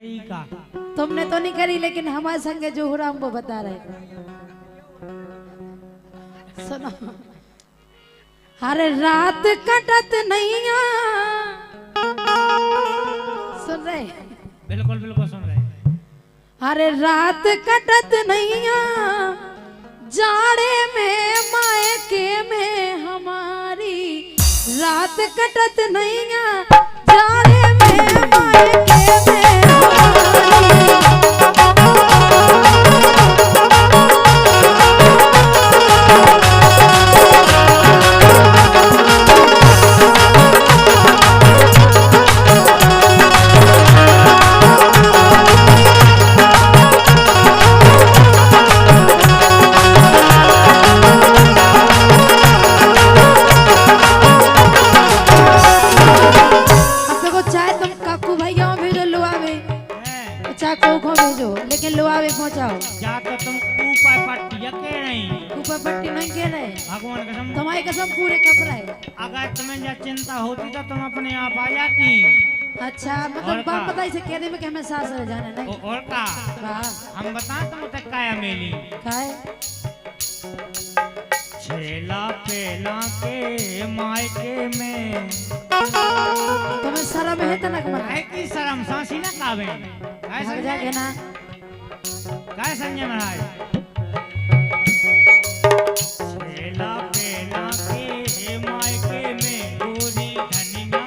का तुमने तो नहीं करी, लेकिन हमारे संगे जो हो रहा हमको बता रहे। सुनो, हर रात कटत नहीं सुन रहे? बिल्कुल बिल्कुल सुन रहे। हर रात कटत नहीं जाड़े में मायके में हमारी रात कटत नहीं जाड़े में मायके में लेकिन लुआवे पहुंचाओ। या तो तुम ऊपर पट्टी के नहीं, ऊपर पट्टी नहीं के रहे। भगवान कसम, तुम्हारी कसम पूरे कपड़े। अगर तुम्हें जब चिंता होती तो तुम अपने आप आ जाती। अच्छा, मतलब बाप पता इसे कह दे में कि हमें सास रह जाना नहीं। और का हम बता तुम तक काया मेली काहे छेला पेला के मायके में तुम्हें शर्म है तनक में? काहे की शर्म सांसी ना कावे काहे भाग जाके ना काहे संजय महाराज छेला पेला के मायके में गोरी धनिया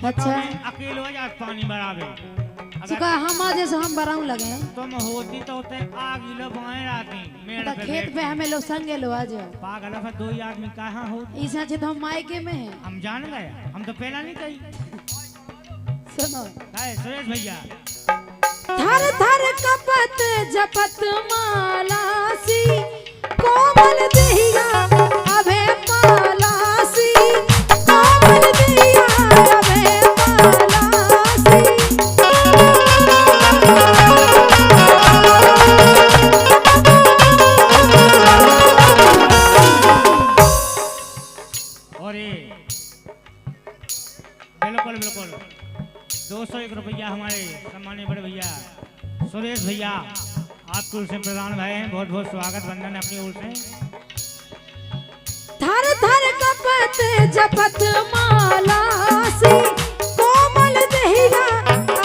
अच्छा अकेले हो जात पानी बराबर। सुखा हम आज से हम बराऊ लगे तुम होती तो उते आग लो बाएं राती मेरे पे खेत पे हमें लोग संगे लो आज पागल है। दो ही आदमी कहाँ हो ऐसा तो हम मायके में हैं। हम जान गए, हम तो पहला नहीं कही। सुनो काय सुरेश भैया थर थर कपत जपत मालासी कोमल देहिया अबे पालासी कोमल देहिया अबे पालासी। और ये बिल्कुल बिल्कुल 201 रुपया हमारे सम्मानीय बड़े भैया सुरेश भैया आपकी ओर से प्रदान भाई हैं। बहुत बहुत स्वागत वंदन अपनी ओर से। थर थर कपत जपत मालासी कोमल देहिया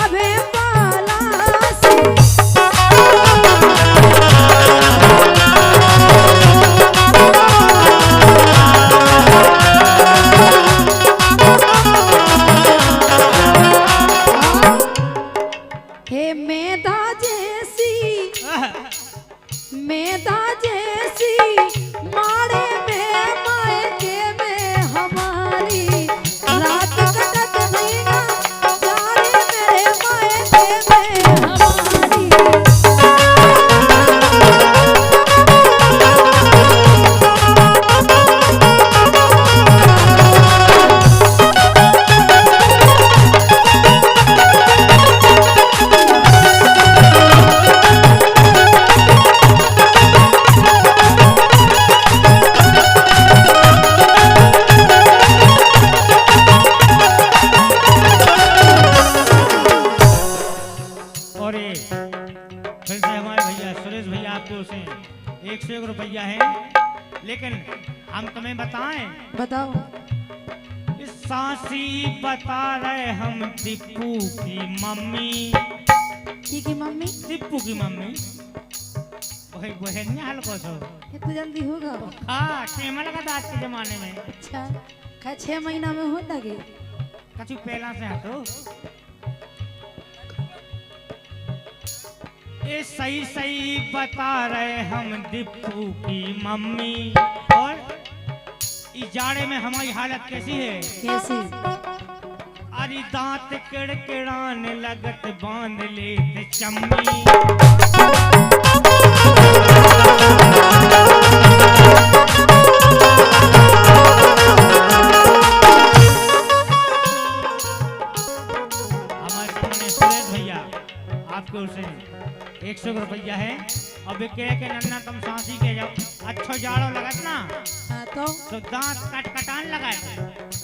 अबे पालासी। हे मेधा जैसी मेधा जैसी माड़े में मायके में हमारी रात कटत नहीं जाड़े मेरे मायके में हमारी। और ये फिर से हमारे भैया सुरेश भैया आपकी ओर से 101 रुपया है। लेकिन हम तुम्हें बताएं, बताओ इस सासी बता रहे हम टिप्पू की मम्मी की मम्मी टिप्पू की मम्मी वही वही नहीं हल्को सो कितना जल्दी होगा? हाँ टेमा लगा था आज के जमाने में। अच्छा खा 6 महीना में हो लगे कछु पहला से हटो। ये सही सही बता रहे हम दीपू की मम्मी। और इस जाड़े में हमारी हालत कैसी है? कैसी? अरे दांत किड़किड़ाने लगत बांध लेते चम्मी। आपके ओर से 100 रुपया है। अब के नन्ना तुम सांसी के जब अच्छो जाड़ो लगत ना तो दांत कटकटान लगाए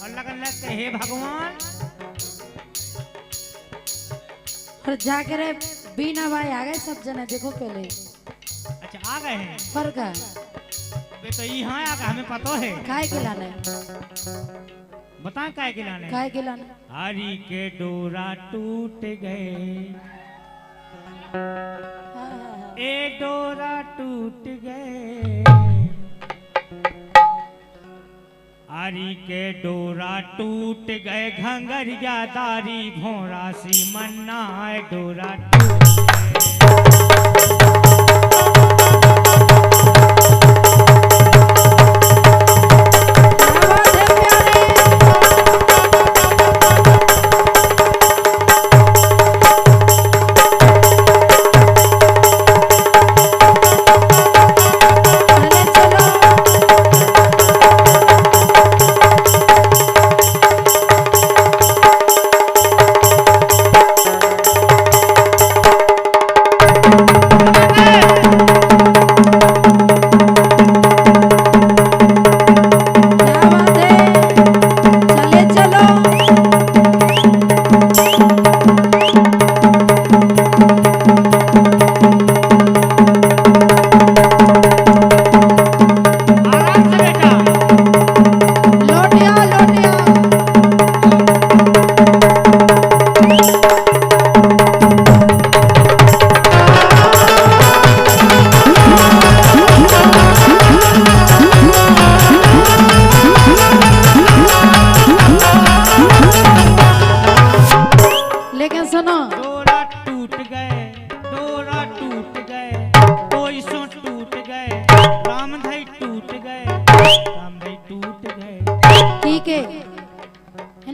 और लगन लगते हे भगवान। और जाके रे बीना भाई आ गए सब जने देखो पहले। अच्छा आ गए हैं। फर्क है बे तो यहाँ आ गए हमें पता है। काय खिलाने? बताएं काय खिलाने? काय खिलाने? हरी के डोरा टूट गए, ए डोरा टूट गए, हरी के डोरा टूट गए, घंगरिया दारी भोरा सी मन्ना डोरा टूट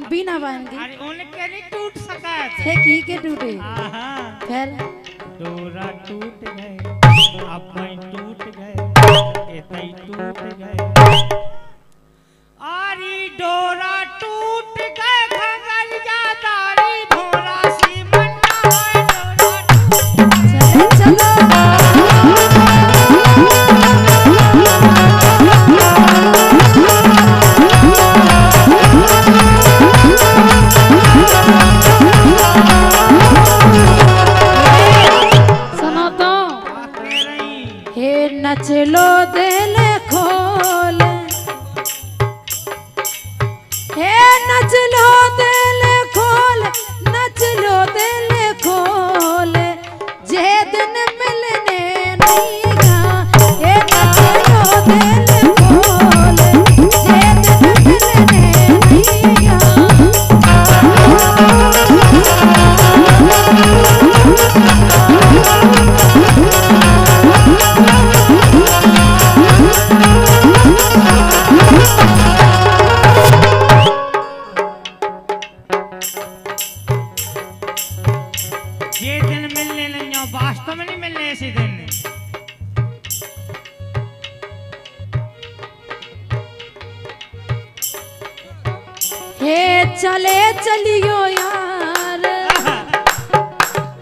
बीना बांधी। अरे उनके नहीं टूट सका थे की के टूटे? फिर डोरा टूट गए, अब मैं टूट गए, एतई टूट गए, आरी डोरा टूट गए, घंगरिया दारी भोरा सी मन्ना डोरा टूट चलो नचलो दिल खोल, हे नचलो दिल खोल, नचलो दिल खोल, जे दिन मिलने नहीं गा, हे नचलो दिल खोल, जे दिन मिलने नहीं गा। ये दिन मिलने नहीं, वास्तव में नहीं मिलने ऐसे दिन। हे चले चलियो यार,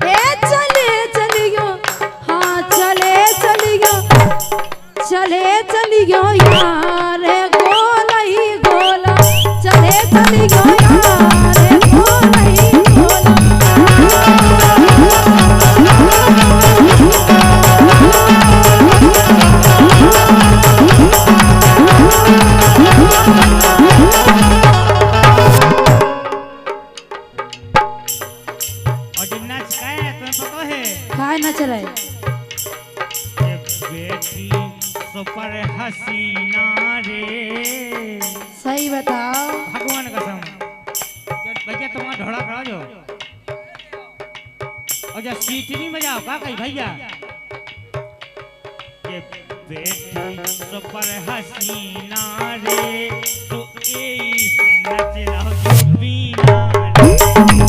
हे चले चलियो, हाँ चले चलियो, चले चलियो यार, गोला ही गोला, चले चलियो यार, गोला ही गोला। नच रहे बेटी सुपर हसीना रे, सही बताओ भगवान कसम। भैया तुम्हारा ढोड़ा करा जो और जब सीटी नहीं बजाओ का कहीं भैया, ये बेटी सुपर हसीना रे तो ए से नच रहो जो बीना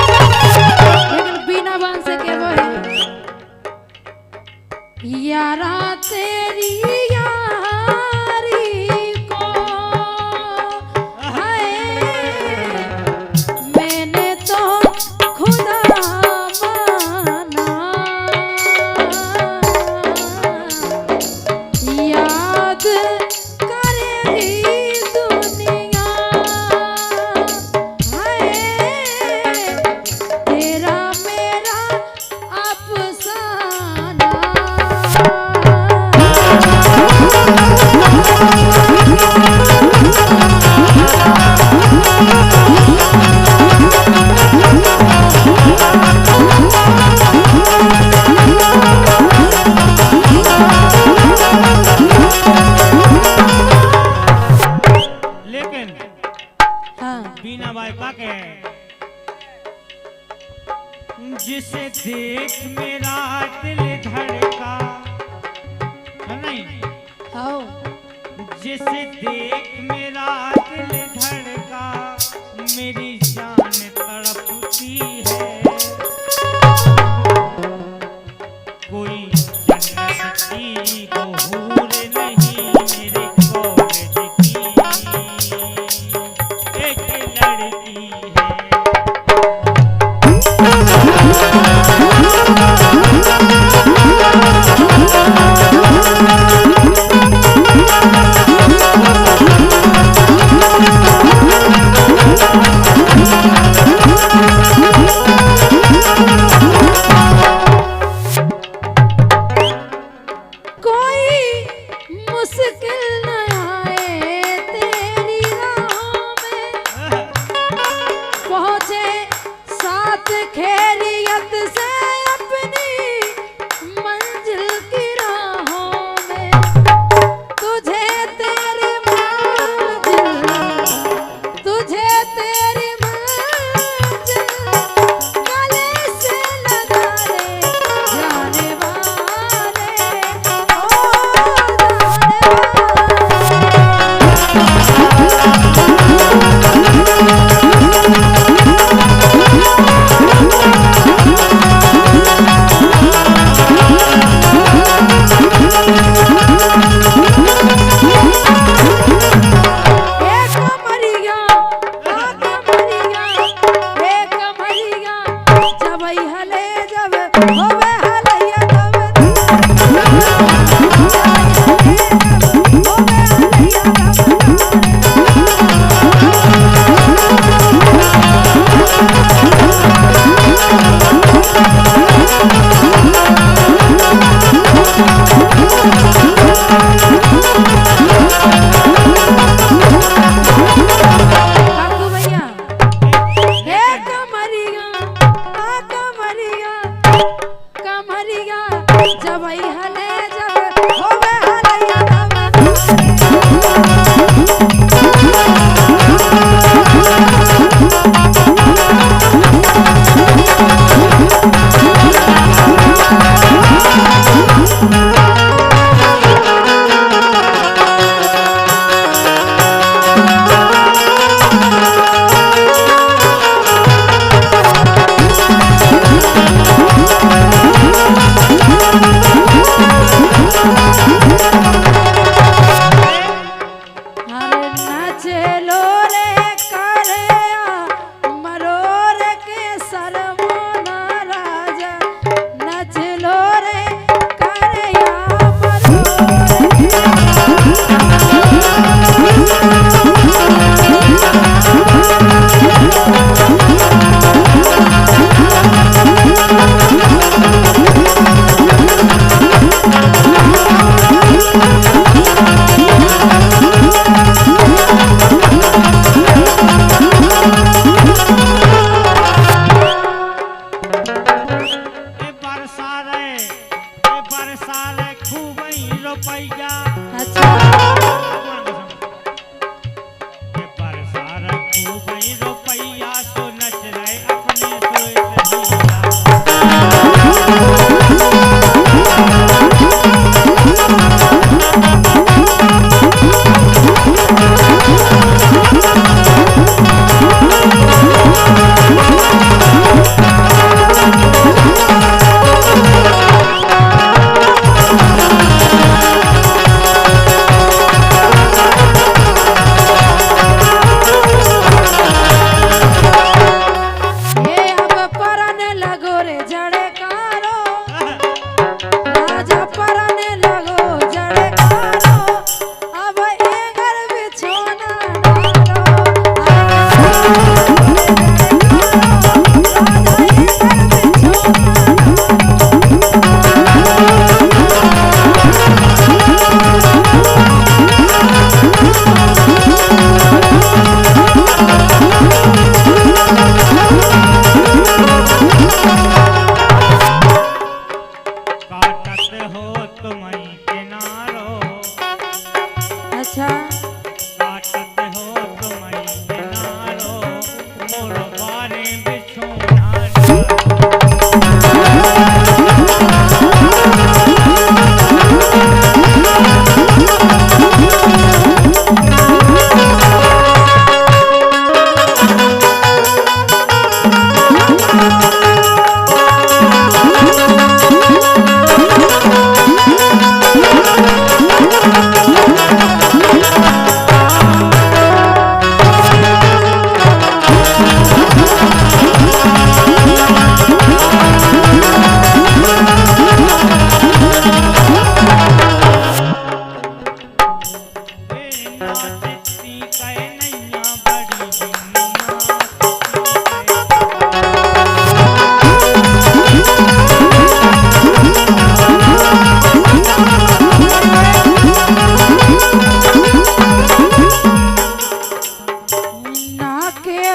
लेकिन बिना बांध से के वो है यारा तेरी यारी को हाय मैंने तो खुदा माना याद करेगी दुनिया हाय तेरा मेरा अफसाना लेकिन हाँ बीना बाई का के जिसे देख मेरा दिल धड़का है नहीं आओ जिसे देख मेरा दिल धड़का मेरी जान तड़पती है कोई जन्नत की बहूर नहीं मेरे कॉलेज की एक लड़की है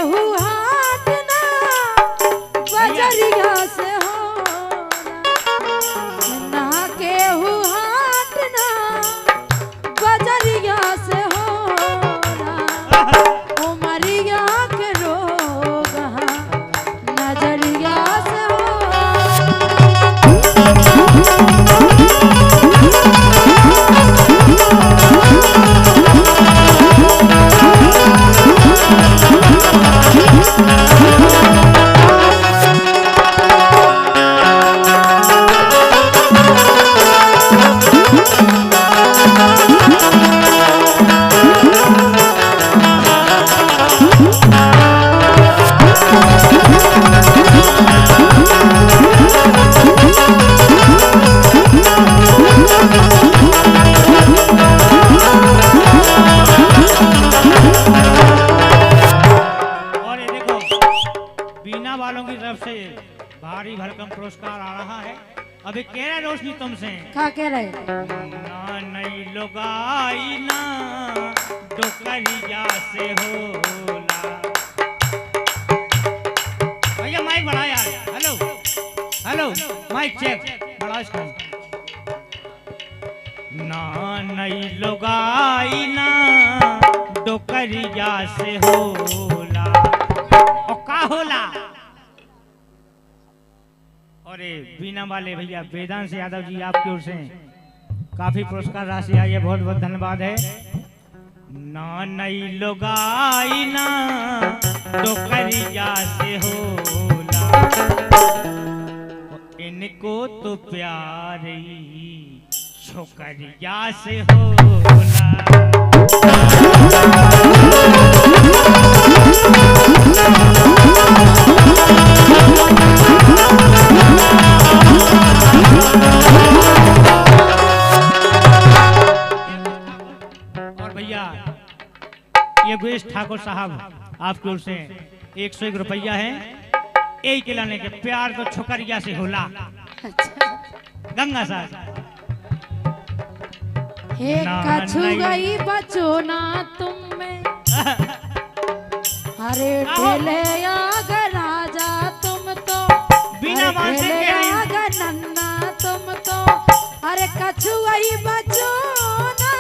केहू हाटना बजरिया से ना केहू हाटना बजरिया से उमरिया के रोग नजरिया से वालों की तरफ से भारी भरकम पुरस्कार आ रहा है। अभी कह रहे रोशनी तुमसे क्या कह रहे ना नई लोगाई ना डोकरिया से होला। भैया माइक बढ़ा यार। हेलो हेलो माइक चेक बढ़ा इसको। ना नई लोगाई ना डोकरिया से होला। और का होला? अरे बीना वाले भैया वेदांत यादव जी आपकी ओर से काफी पुरस्कार राशि आई है, बहुत बहुत धन्यवाद है। ना नई लोगाई ना डोकरिया से होला, इनको तो प्यारी छोकरिया से होला। ये गुएश ठाकुर साहब आपकी ओर से 101 रुपया है। एक लाने के प्यार तो छोकरिया से होला। गंगा साहब हे कछु गई बचो ना तुम में अरे ढेले आगा राजा तुम तो बिना ढेले आगा नन्ना तुम तो अरे कछु गई बचो ना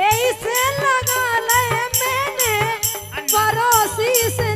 ऐसे लगा ले मैंने पड़ोसी से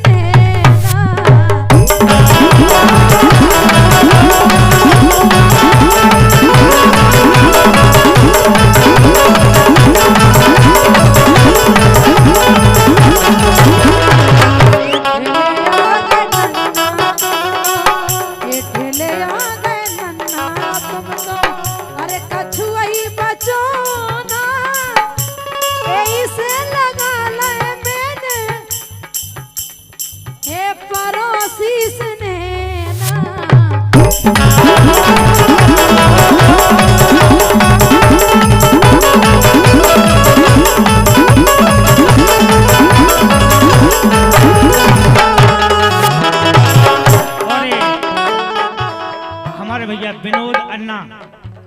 विनोद अन्ना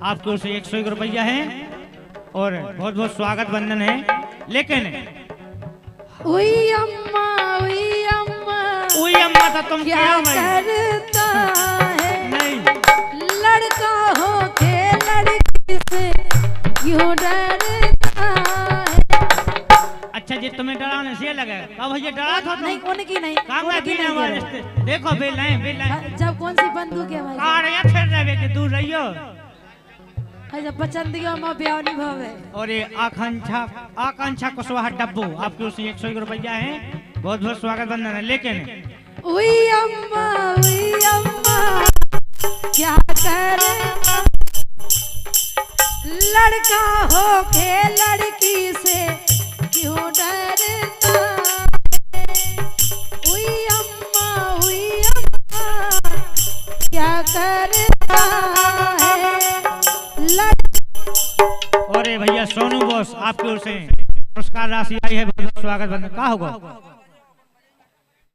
आपकी ओर से 101 रुपया है और बहुत बहुत स्वागत बंधन है। लेकिन उई अम्मा तो तुम क्या करता है? नहीं लड़का हो के लड़की से क्यों डरता है? अच्छा जी तुम्हें डराने से लगा अब भैया डरा था नहीं उनकी नहीं काम देखो बेल जब कौन सी बंदूक है भाई कार या फिर रहे के दूर रहियो जब पचंदियों में ब्यावनी भवे और ये आकांक्षा कुशवाहा डब्बू आपके ओर से 101 रुपया है। बहुत बहुत स्वागत बंधन है। लेकिन उई अम्मा क्या करे लड़का हो के लड़की से क्यों डरता उई अम्मा क्या करता है और भैया सोनू बॉस आपकी ओर से पुरस्कार राशि आई है। बहुत स्वागत बंधन का होगा।